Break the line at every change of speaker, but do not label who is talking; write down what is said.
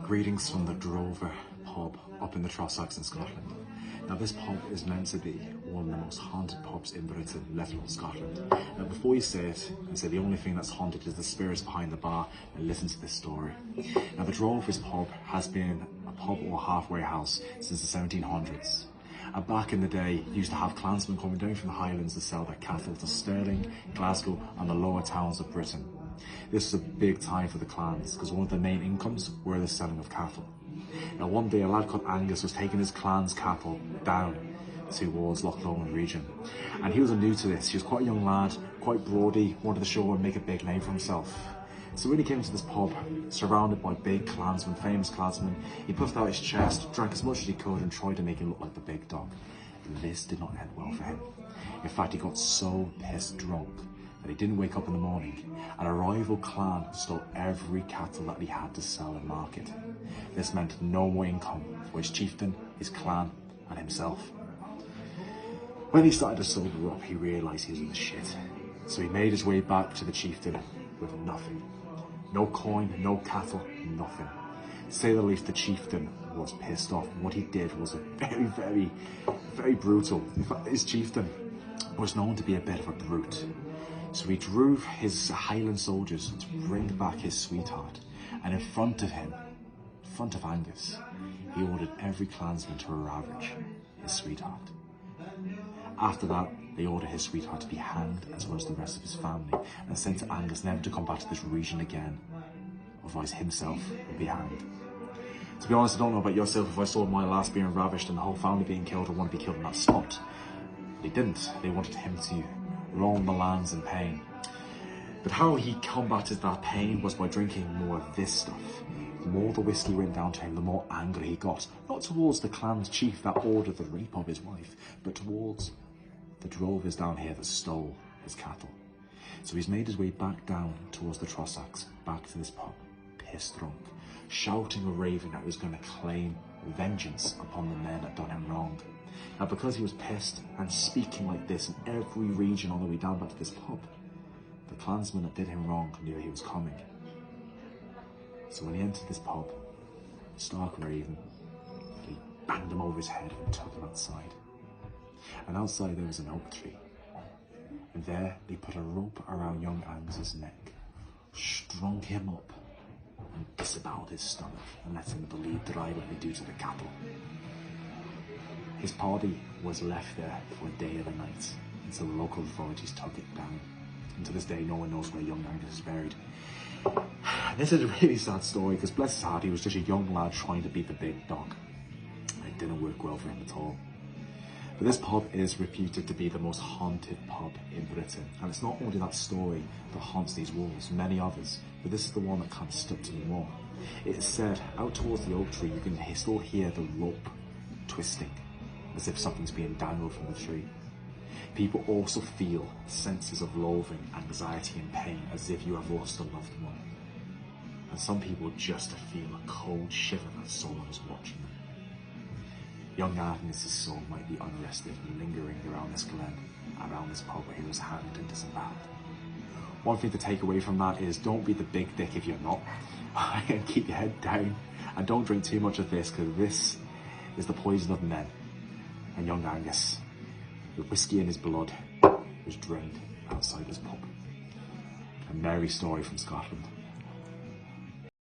Greetings from the Drover pub up in the Trossachs in Scotland. Now this pub is meant to be one of the most haunted pubs in Britain, let alone Scotland. Now before you say it and say the only thing that's haunted is the spirits behind the bar, and listen to this story. Now the Drovers pub has been a pub or halfway house since the 1700s. And back in the day, you used to have clansmen coming down from the highlands to sell their cattle to Stirling, Glasgow and the lower towns of Britain. This was a big time for the clans because one of their main incomes were the selling of cattle. Now one day a lad called Angus was taking his clan's cattle down towards Loch Lomond region, and he was new to this. He was quite a young lad, quite broady, wanted to show and make a big name for himself. So when he came to this pub, surrounded by big clansmen, famous clansmen, he puffed out his chest, drank as much as he could and tried to make him look like the big dog. This did not end well for him. In fact, he got so pissed drunk that he didn't wake up in the morning, and a rival clan stole every cattle that he had to sell in market. This meant no more income for his chieftain, his clan and himself. When he started to sober up, he realised he was in the shit. So he made his way back to the chieftain with nothing. No coin, no cattle, nothing. To say the least, the chieftain was pissed off. What he did was very brutal. In fact, his chieftain was known to be a bit of a brute. So he drove his Highland soldiers to bring back his sweetheart, and in front of him, in front of Angus, he ordered every clansman to ravage his sweetheart. After that, they ordered his sweetheart to be hanged as well as the rest of his family, and sent to Angus never to come back to this region again, otherwise himself would be hanged. To be honest, I don't know about yourself, if I saw my lass being ravished and the whole family being killed, I want to be killed on that spot. But they didn't. They wanted him to roam the lands in pain. But how he combated that pain was by drinking more of this stuff. The more the whiskey went down to him, the more angry he got. Not towards the clan's chief that ordered the rape of his wife, but towards the drovers down here that stole his cattle. So he's made his way back down towards the Trossachs, back to this pub, pissed drunk, shouting or raving that he was going to claim vengeance upon the men that done him wrong. Now because he was pissed and speaking like this in every region on the way down back to this pub, the clansmen that did him wrong knew he was coming. So when he entered this pub, stark raving, he banged him over his head and took him outside. And outside there was an oak tree. And there they put a rope around young Angus's neck, strung him up and disemboweled his stomach and let him believe dry what they do to the cattle. His body was left there for a day and a night until the local authorities took it down. And to this day, no one knows where young Angus is buried. This is a really sad story because bless his heart, he was just a young lad trying to beat the big dog. It didn't work well for him at all. But this pub is reputed to be the most haunted pub in Britain. And it's not only that story that haunts these walls, many others, but this is the one that kind of stuck to me more. It is said, out towards the oak tree, you can still hear the rope twisting, as if something's being dangled from the tree. People also feel senses of loathing, anxiety and pain, as if you have lost a loved one. And some people just feel a cold shiver that someone is watching them. Young Agnes's soul might be unrested, lingering around this glen, around this pub where he was hanged and disemboweled. One thing to take away from that is don't be the big dick if you're not. And keep your head down, and don't drink too much of this, because this is the poison of men. And young Angus, the whiskey in his blood, was drained outside his pub. A merry story from Scotland.